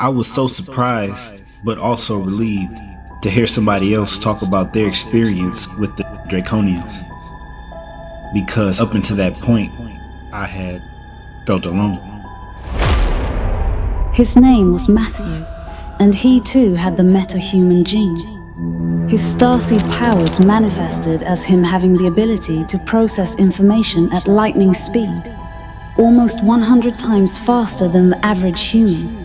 I was so surprised, but also relieved to hear somebody else talk about their experience with the Draconians. Because up until that point, I had felt alone. His name was Matthew, and he too had the meta-human gene. His starseed powers manifested as him having the ability to process information at lightning speed, almost 100 times faster than the average human.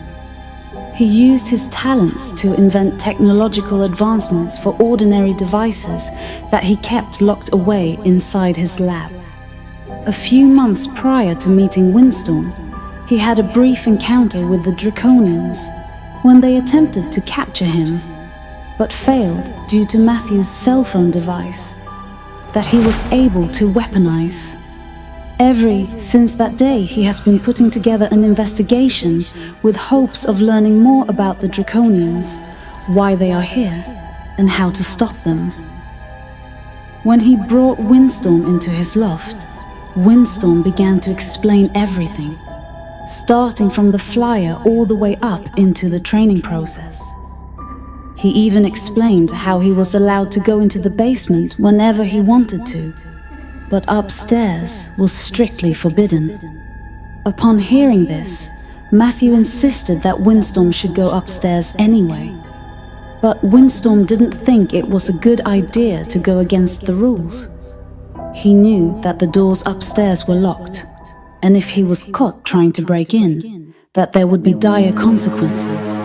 He used his talents to invent technological advancements for ordinary devices that he kept locked away inside his lab. A few months prior to meeting Windstorm, he had a brief encounter with the Draconians when they attempted to capture him, but failed due to Matthew's cell phone device that he was able to weaponize. Since that day, he has been putting together an investigation with hopes of learning more about the Draconians, why they are here, and how to stop them. When he brought Windstorm into his loft, Windstorm began to explain everything, starting from the flyer all the way up into the training process. He even explained how he was allowed to go into the basement whenever he wanted to, but upstairs was strictly forbidden. Upon hearing this, Matthew insisted that Windstorm should go upstairs anyway. But Windstorm didn't think it was a good idea to go against the rules. He knew that the doors upstairs were locked, and if he was caught trying to break in, that there would be dire consequences.